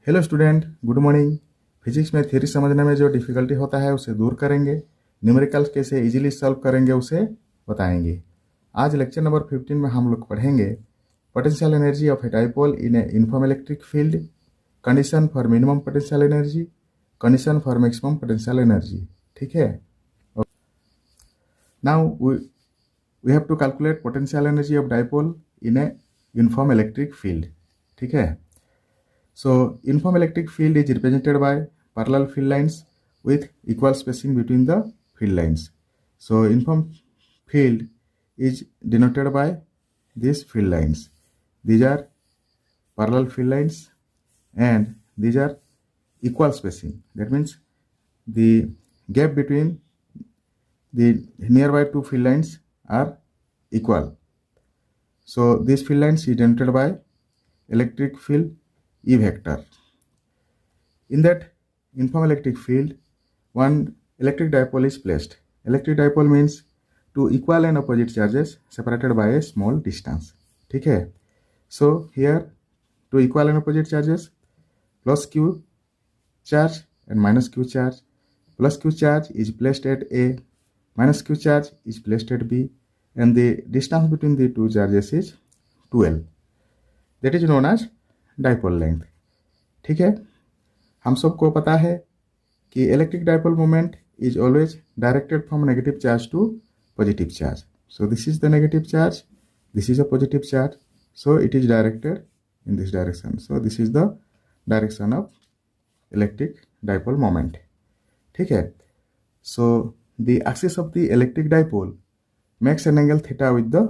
Hello student, good morning. Physics में theory समझने में जो डिफिकल्टी होता है उसे दूर करेंगे, न्यूमेरिकल्स कैसे इजीली सॉल्व करेंगे उसे बताएंगे। आज लेक्चर नंबर 15 में हम लोग पढ़ेंगे potential energy of a dipole in a uniform electric field, condition for minimum potential energy, condition for maximum potential energy. ठीक है। Now we have to calculate potential energy of dipole in a uniform electric field. ठीक है। So, uniform electric field is represented by parallel field lines with equal spacing between the field lines. So, uniform field is denoted by these field lines. These are parallel field lines and these are equal spacing. That means the gap between the nearby two field lines are equal. So, these field lines is denoted by electric field E vector. In that uniform electric field, one electric dipole is placed. Electric dipole means two equal and opposite charges separated by a small distance. ठीक है। So here two equal and opposite charges, plus Q charge and minus Q charge. Plus Q charge is placed at A, minus Q charge is placed at B, and the distance between the two charges is 2L. That is known as dipole length. ठीक है। हम सबको पता है कि electric dipole moment is always directed from negative charge to positive charge. So this is the negative charge, this is a positive charge, so it is directed in this direction. So this is the direction of electric dipole moment. ठीक है। So the axis of the electric dipole makes an angle theta with the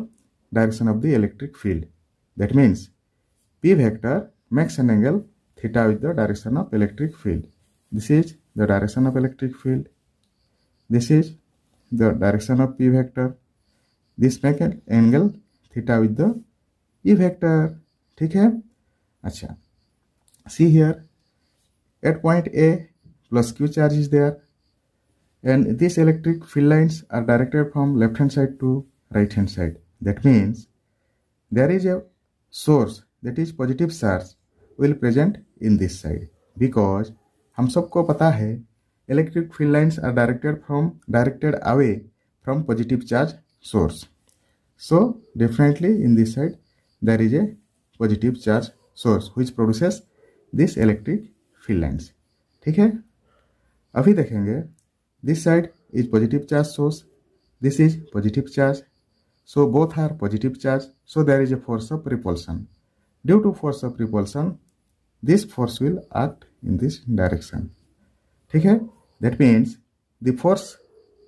direction of the electric field. That means P vector makes an angle theta with the direction of electric field. This is the direction of electric field. This is the direction of P vector. This makes an angle theta with the E vector. ठीक है। अच्छा, see here at point A plus Q charge is there and these electric field lines are directed from left hand side to right hand side. That means there is a source that is positive charge will present in this side because हम सबको पता है electric field lines are directed away from positive charge source. So definitely in this side there is a positive charge source which produces this electric field lines. ठीक है। अभी देखेंगे this side is positive charge source, this is positive charge, so both are positive charge, so there is a force of repulsion. Due to force of repulsion, this force will act in this direction. ठीक है। That means the force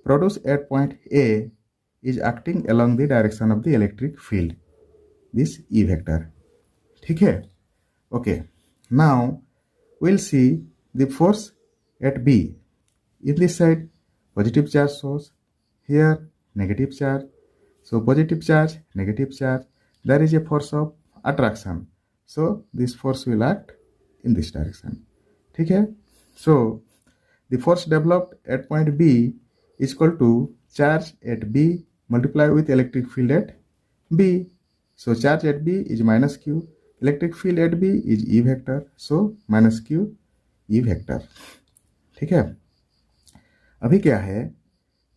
produced at point A is acting along the direction of the electric field, this E vector. ठीक है। Okay. Now we'll see the force at B. In this side, positive charge source. Here, negative charge. So positive charge, negative charge. There is a force of attraction, so this force will act in this direction. ठीक है। So the force developed at point B is equal to charge at B multiplied with electric field at B. So charge at B is minus Q, electric field at B is E vector, so minus Q E vector. ठीक है। अभी क्या है,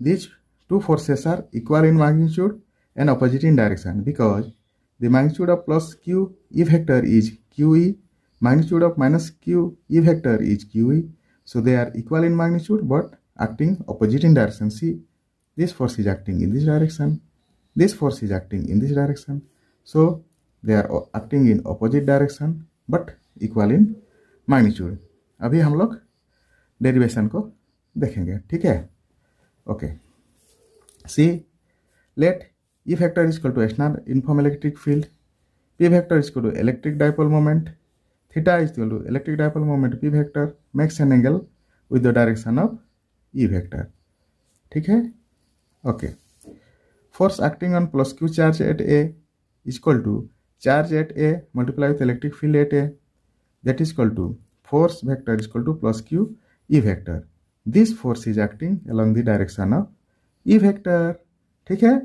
these two forces are equal in magnitude and opposite in direction because the magnitude of plus Q E vector is QE, magnitude of minus Q E vector is QE. So they are equal in magnitude but acting opposite in direction. See, this force is acting in this direction, this force is acting in this direction. So they are acting in opposite direction but equal in magnitude. अभी हम लोग derivation को देखेंगे। ठीक है। Okay. See, let E vector is equal to external uniform electric field, P vector is equal to electric dipole moment, theta is equal to electric dipole moment P vector makes an angle with the direction of E vector. ठीक है। Okay. Force acting on plus Q charge at A is equal to charge at A multiplied with electric field at A, that is equal to force vector is equal to plus Q E vector. This force is acting along the direction of E vector. ठीक है।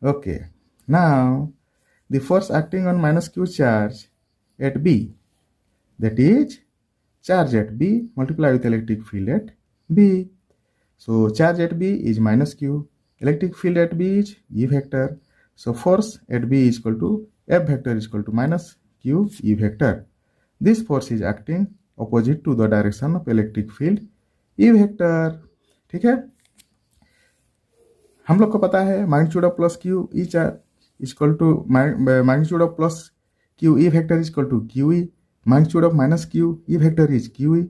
Okay, now the force acting on minus Q charge at B, that is charge at B multiply with electric field at B. So charge at B is minus Q, electric field at B is E vector. So force at B is equal to F vector is equal to minus Q E vector. This force is acting opposite to the direction of electric field E vector. ठीक है, हम लोग को पता है magnitude of plus Q E charge is equal to magnitude of plus Q E vector is equal to QE. Magnitude of minus Q E vector is QE.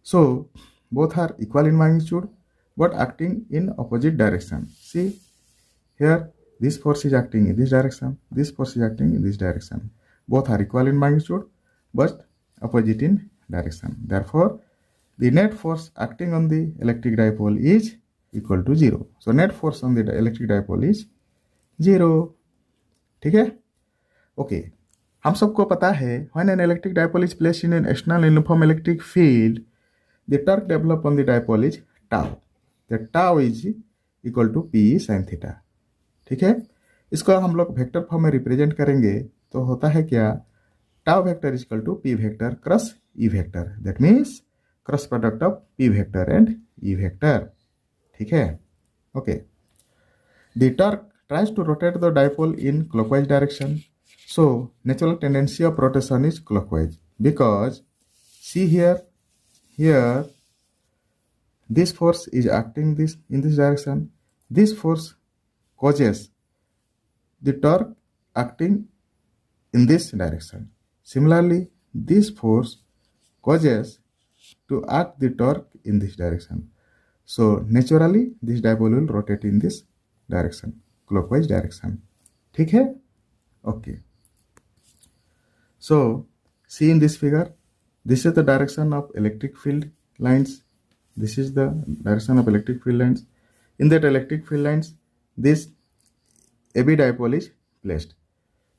So both are equal in magnitude but acting in opposite direction. See here, this force is acting in this direction, this force is acting in this direction. Both are equal in magnitude but opposite in direction. Therefore the net force acting on the electric dipole is equal to 0. So net force on the electric dipole is 0. ठीक है, okay. हम सबको पता है when an electric dipole is placed in an external uniform electric field, the torque developed on the dipole is tau. The tau is equal to P sin theta. ठीक है, इसको हम लोग वेक्टर फॉर्म में रिप्रेजेंट करेंगे तो होता है क्या, tau vector is equal to p vector cross E vector. That means cross product of p vector and E vector. ठीक है, okay. The torque tries to rotate the dipole in clockwise direction. So natural tendency of rotation is clockwise because see here this force is acting in this direction. This force causes the torque acting in this direction. Similarly, this force causes to act the torque in this direction. So naturally this dipole will rotate in this direction, clockwise direction. ठीक है, okay. So see in this figure, this is the direction of electric field lines. This is the direction of electric field lines. In that electric field lines, this AB dipole is placed.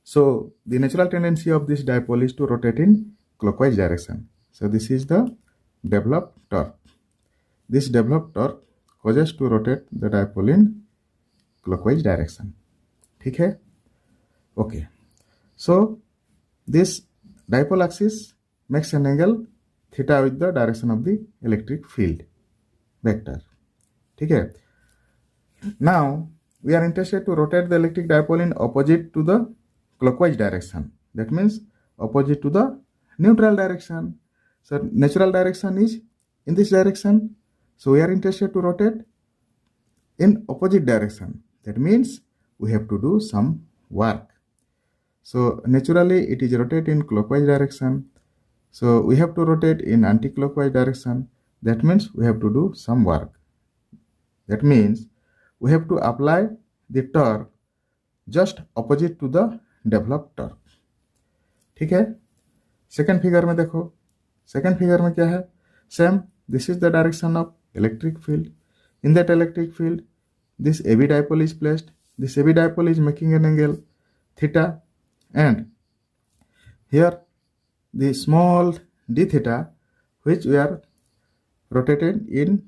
So the natural tendency of this dipole is to rotate in clockwise direction. So this is the developed torque. This developed torque causes to rotate the dipole in clockwise direction. ठीक है, okay. So this dipole axis makes an angle theta with the direction of the electric field vector. ठीक है. Now we are interested to rotate the electric dipole in opposite to the clockwise direction. That means opposite to the neutral direction. So natural direction is in this direction. So we are interested to rotate in opposite direction. That means we have to do some work. So naturally it is rotate in clockwise direction. So we have to rotate in anti-clockwise direction. That means we have to do some work. That means we have to apply the torque just opposite to the developed torque. ठीक है, second figure में देखो, second figure में क्या है, same, this is the direction of electric field. In that electric field this AB dipole is placed. This AB dipole is making an angle theta, and here the small d theta which we are rotated in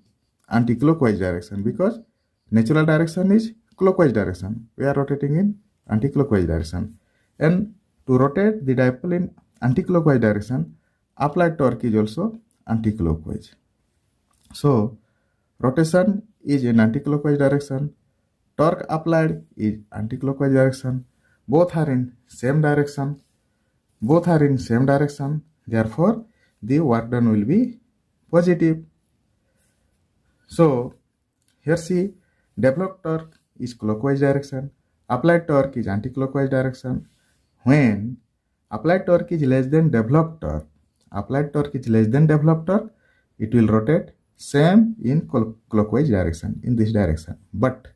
anti-clockwise direction because natural direction is clockwise direction. We are rotating in anti-clockwise direction, and to rotate the dipole in anti-clockwise direction, applied torque is also anti-clockwise. So rotation is in anti-clockwise direction, torque applied is anti-clockwise direction. Both are in same direction. Both are in same direction. Therefore, the work done will be positive. So here see, developed torque is clockwise direction. Applied torque is anti-clockwise direction. When applied torque is less than developed torque, applied torque is less than developed torque, it will rotate same in clockwise direction, in this direction. But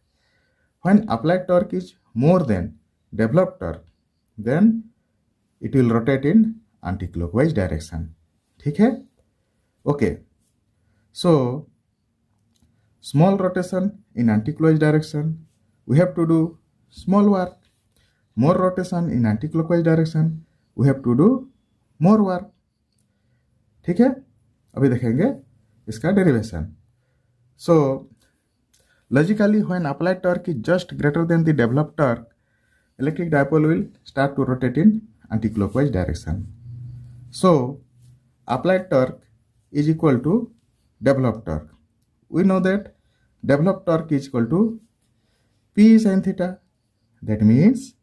when applied torque is more than developed torque, then it will rotate in anti-clockwise direction. ठीक है, okay. So small rotation in anti-clockwise direction, we have to do small work. More rotation in anti-clockwise direction, we have to do more work. ठीक है, अभी देखेंगे इसका derivation. So logically, when applied torque is just greater than the developed torque, electric dipole will start to rotate in anti-clockwise direction. So applied torque is equal to developed torque. We know that developed torque is equal to P sin theta. That means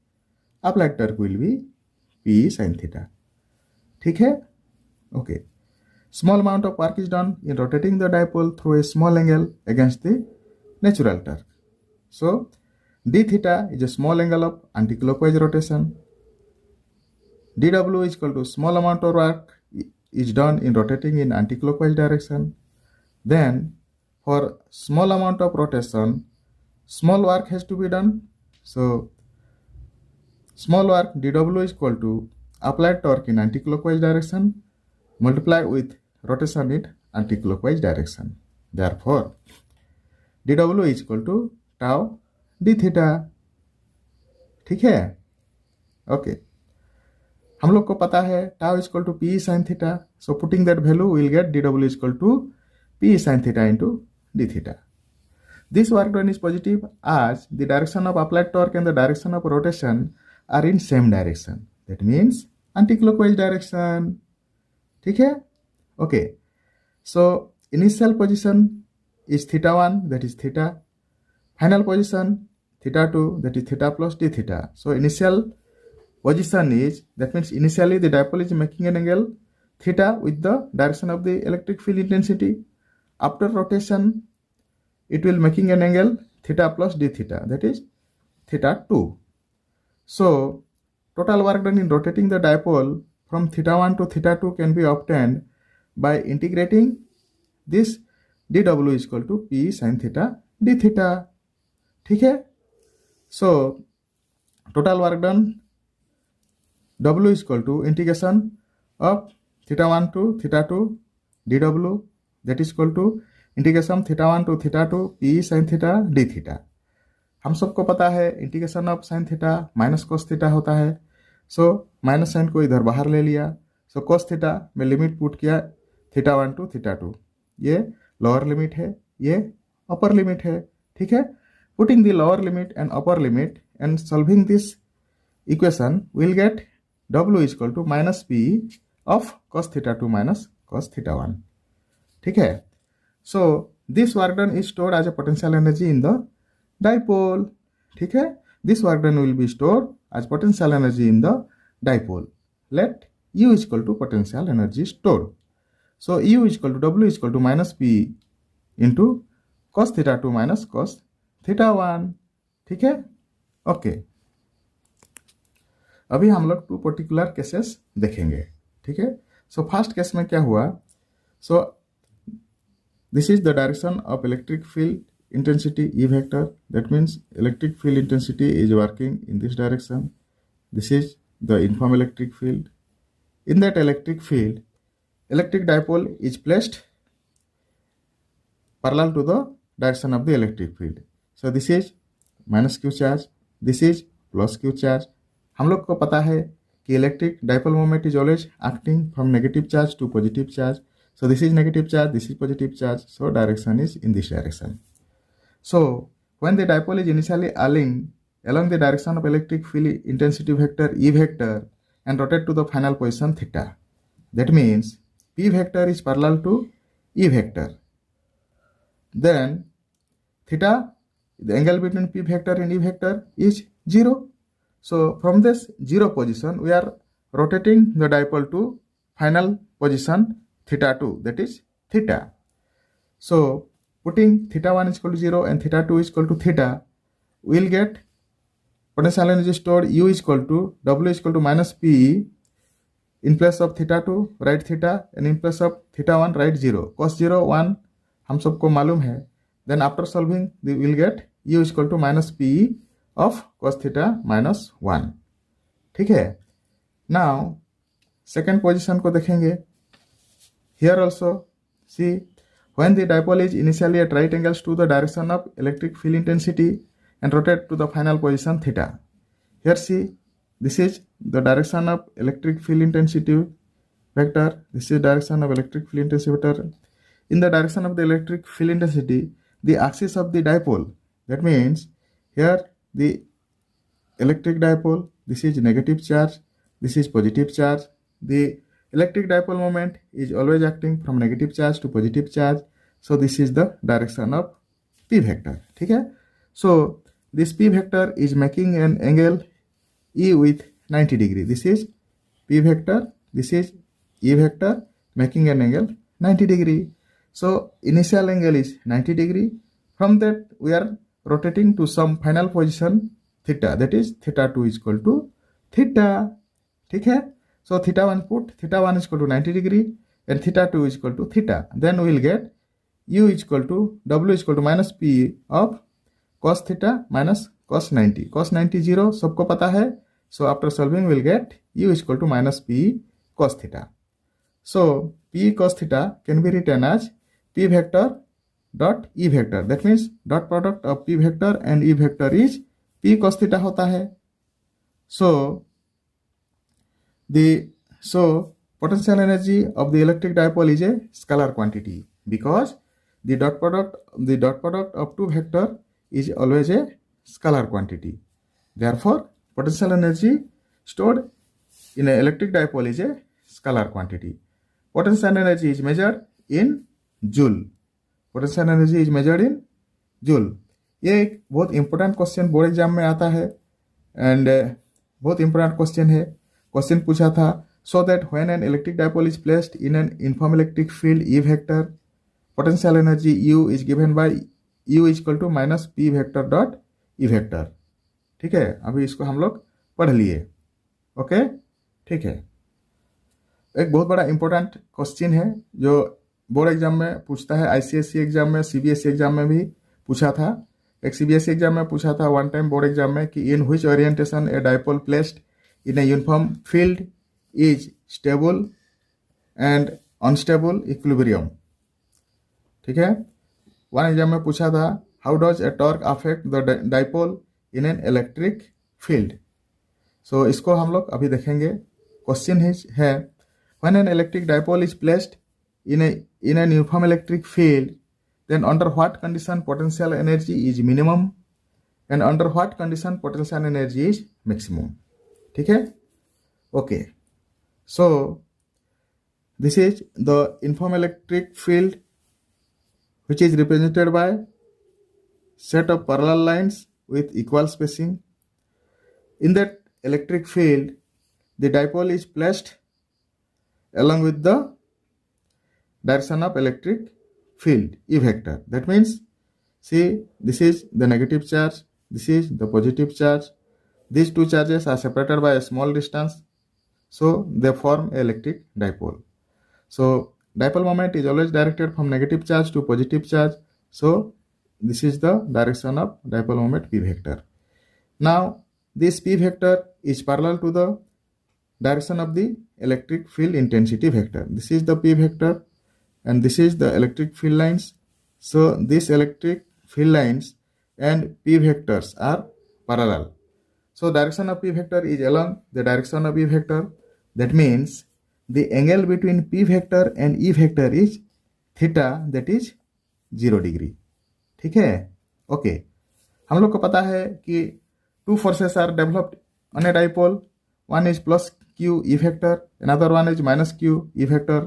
applied torque will be P sin theta. ठीक है? Okay. Small amount of work is done in rotating the dipole through a small angle against the natural torque. So, d theta is a small angle of anticlockwise rotation. dw is equal to small amount of work is done in rotating in anticlockwise direction. Then, for small amount of rotation, small work has to be done. So, small work dw is equal to applied torque in anticlockwise direction multiply with rotation in anticlockwise direction. Therefore, dw is equal to tau d theta. ठीक है? Okay हम लोग को पता है tau is equal to p sin theta. So putting that value, we will get dw is equal to p sin theta into d theta. This work done is positive as the direction of applied torque and the direction of rotation are in same direction. That means anticlockwise direction. ठीक है? Okay. So initial position is theta 1, that is theta. Final position theta 2, that is theta plus d theta. So initial position is, that means initially the dipole is making an angle theta with the direction of the electric field intensity. After rotation, it will making an angle theta plus d theta, that is theta 2. So total work done in rotating the dipole from theta 1 to theta 2 can be obtained by integrating this dw is equal to p sin theta d theta. ठीक है? So total work done w is equal to integration of theta 1 to theta 2 dw, that is equal to integration theta 1 to theta 2 p sin theta d theta. हम सबको पता है integration of sine theta minus cos theta होता है. So minus sign को इधर बाहर ले लिया. सो कोस थीटा में लिमिट पुट किया थीटा 1 टू थीटा 2. ये लोअर लिमिट है, ये अपर लिमिट है. ठीक है? Putting the lower limit and upper limit and solving this equation will get w is equal to minus p of cos theta 2 minus cos theta 1. ठीक है? So this work done is stored as a potential energy in the dipole. ठीक है? This work done will be stored as potential energy in the dipole. Let U is equal to potential energy stored. So U is equal to W is equal to minus P into cos theta 2 minus cos theta 1. ठीक है? Okay. अभी हम लोग 2 particular cases देखेंगे. ठीक है? So first case में क्या हुआ? सो this is the direction of electric field intensity E vector. That means electric field intensity is working in this direction. This is the uniform electric field. In that electric field, electric dipole is placed parallel to the direction of the electric field. So this is minus q charge, this is plus q charge. हम लोग को पता है कि electric dipole moment is always acting from negative charge to positive charge. So this is negative charge, this is positive charge. So direction is in this direction. So, when the dipole is initially along the direction of electric field intensity vector E vector and rotate to the final position theta, that means P vector is parallel to E vector. Then, theta, the angle between P vector and E vector is 0. So, from this 0 position, we are rotating the dipole to final position theta 2, that is theta. So, putting theta 1 is equal to 0 and theta 2 is equal to theta, we will get potential energy stored U is equal to W is equal to minus P. In place of theta 2, write theta, and in place of theta 1, write 0. Cos 0, 1, हम सबको मालूम है. Then after solving, we will get U is equal to minus P of cos theta minus 1. ठीक है? Now, second position को देखेंगे. Here also, see, when the dipole is initially at right angles to the direction of electric field intensity and rotate to the final position theta. Here see, this is the direction of electric field intensity vector. This is direction of electric field intensity vector. In the direction of the electric field intensity, the axis of the dipole. That means here the electric dipole, this is negative charge, this is positive charge. The electric dipole moment is always acting from negative charge to positive charge. So this is the direction of p vector. ठीक है? So this p vector is making an angle E with 90 degree. This is p vector. This is E vector making an angle 90 degree. So initial angle is 90 degree. From that we are rotating to some final position theta. That is theta 2 is equal to theta. ठीक है? So theta 1 put theta 1 is equal to 90 degree and theta 2 is equal to theta. Then we will get u is equal to w is equal to minus p of cos theta minus cos 90. Cos 90 0 सबको पता है. So after solving we will get u is equal to minus p cos theta. So p cos theta can be written as p vector dot e vector. That means dot product of p vector and e vector is p cos theta होता है. So potential energy of the electric dipole is a scalar quantity because the dot product of two vector is always a scalar quantity. Therefore potential energy stored in an electric dipole is a scalar quantity. Potential energy is measured in joule. Potential energy is measured in joule. ये एक बहुत important question board exam में आता है and बहुत important question है. Question पूछा था so that when an electric dipole is placed in an uniform electric field E vector, potential energy U is given by U is equal to minus P vector dot E vector. ठीक है, अभी इसको हम लोग पढ़ लिए. Okay, ठीक है. एक बहुत बड़ा इंपॉर्टेंट क्वेश्चन है जो बोर्ड एग्जाम में पूछता है, आईसीएसई एग्जाम में, सीबीएसई एग्जाम में भी पूछा था. एक सीबीएसई एग्जाम में पूछा था वन टाइम बोर्ड एग्जाम में कि in which orientation a dipole placed in a uniform field is stable and unstable equilibrium. ठीक है. वन एग्जाम में पूछा था how does a torque affect the dipole in an electric field. So इसको हम लोग अभी देखेंगे. क्वेश्चन है when an electric dipole is placed in an uniform electric field then under what condition potential energy is minimum and under what condition potential energy is maximum. ठीक है. Okay, so this is the uniform electric field which is represented by set of parallel lines with equal spacing. In that electric field, the dipole is placed along with the direction of electric field E vector. That means, see, this is the negative charge, this is the positive charge. These two charges are separated by a small distance, so they form an electric dipole. So dipole moment is always directed from negative charge to positive charge. So this is the direction of dipole moment p vector. Now this p vector is parallel to the direction of the electric field intensity vector. This is the p vector and this is the electric field lines. So these electric field lines and p vectors are parallel. So direction of p vector is along the direction of e vector. That means the angle between p vector and e vector is theta, that is 0 degree. ठीक है. Okay, हम लोग को पता है कि two forces are developed on a dipole. One is plus q e vector, another one is minus q e vector.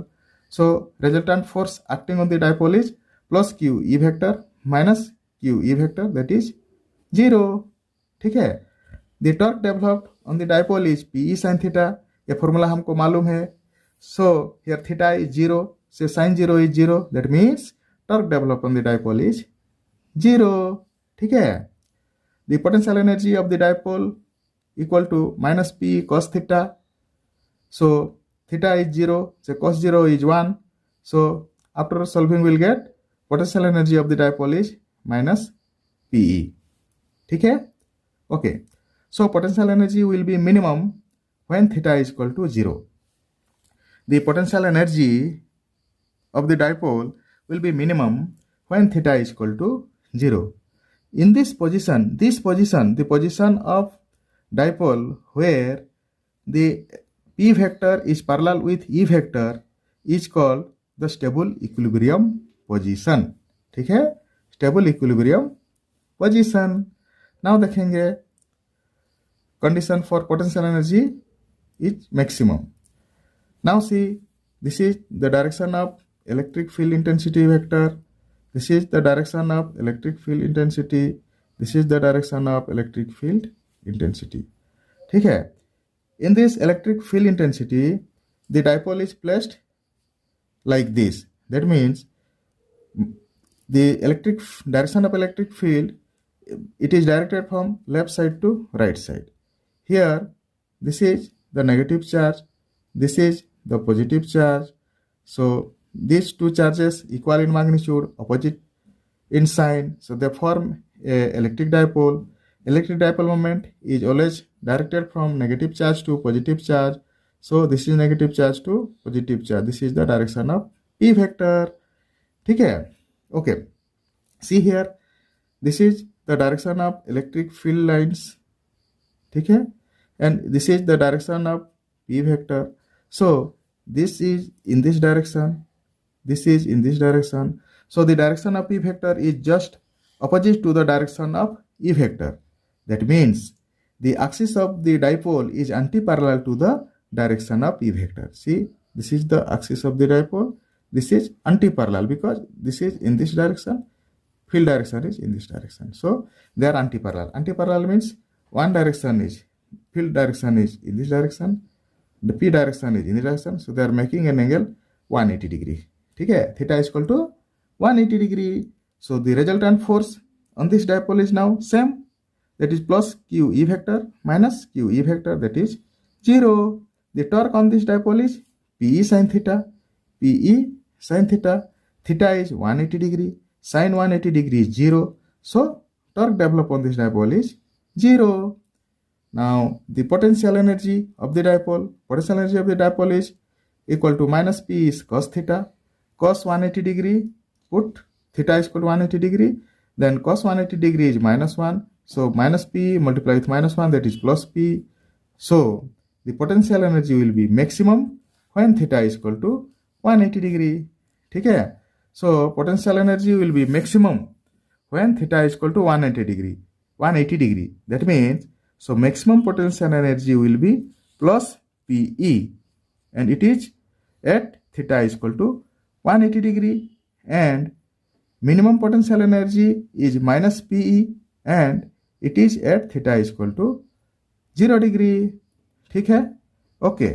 So resultant force acting on the dipole is plus q e vector minus q e vector, that is 0. ठीक है. The torque developed on the dipole is Pe sin theta. ये formula हमको मालूम है. So here theta is 0, so sin 0 is 0. That means torque developed on the dipole is 0. ठीक है. The potential energy of the dipole equal to minus P cos theta. So theta is 0, so cos 0 is 1. So after solving we'll get potential energy of the dipole is minus Pe. ठीक है. Okay. So potential energy will be minimum when theta is equal to 0. The potential energy of the dipole will be minimum when theta is equal to 0. In this position, the position of dipole where the p vector is parallel with e vector is called the stable equilibrium position. ठीक है. Stable equilibrium position. Now देखेंगे condition for potential energy is maximum. Now see, this is the direction of electric field intensity vector. This is the direction of electric field intensity. This is the direction of electric field intensity. ठीक है. In this electric field intensity, the dipole is placed like this. That means the electric direction of electric field, it is directed from left side to right side. Here, this is the negative charge. This is the positive charge. So these two charges equal in magnitude, opposite in sign. So they form a electric dipole. Electric dipole moment is always directed from negative charge to positive charge. So this is negative charge to positive charge. This is the direction of E vector. ठीक है. Okay. See here. This is the direction of electric field lines. ठीक है. And this is the direction of E vector. So this is in this direction. This is in this direction. So the direction of E vector is just opposite to the direction of E vector. That means the axis of the dipole is anti-parallel to the direction of E vector. See, this is the axis of the dipole. This is anti-parallel because this is in this direction. Field direction is in this direction. So they are anti-parallel. Anti-parallel means one direction is, field direction is in this direction. The P direction is in this direction. So they are making an angle 180 degree. ठीक है. Theta is equal to 180 degree. So the resultant force on this dipole is now same. That is plus Q E vector minus Q E vector, that is 0. The torque on this dipole is PE sin theta. PE sin theta. Theta is 180 degree. Sin 180 degree is 0. So torque developed on this dipole is 0. Now the potential energy of the dipole. Potential energy of the dipole is equal to minus P is cos theta. Cos 180 degree. Put theta is equal to 180 degree. Then cos 180 degree is minus 1. So minus P multiplied with minus 1, that is plus P. So the potential energy will be maximum when theta is equal to 180 degree. ठीक है. So potential energy will be maximum when theta is equal to 180 degree. 180 degree. That means, so maximum potential energy will be plus PE, and it is at theta is equal to 180 degree, and minimum potential energy is minus PE, and it is at theta is equal to 0 degree. ठीक है. Okay.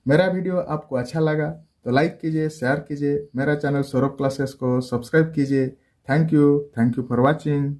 मेरा video आपको अच्छा लगा तो like कीजिए, share कीजिए. मेरा चैनल सौरभ क्लासेस को सब्सक्राइब कीजिए. Thank you for watching.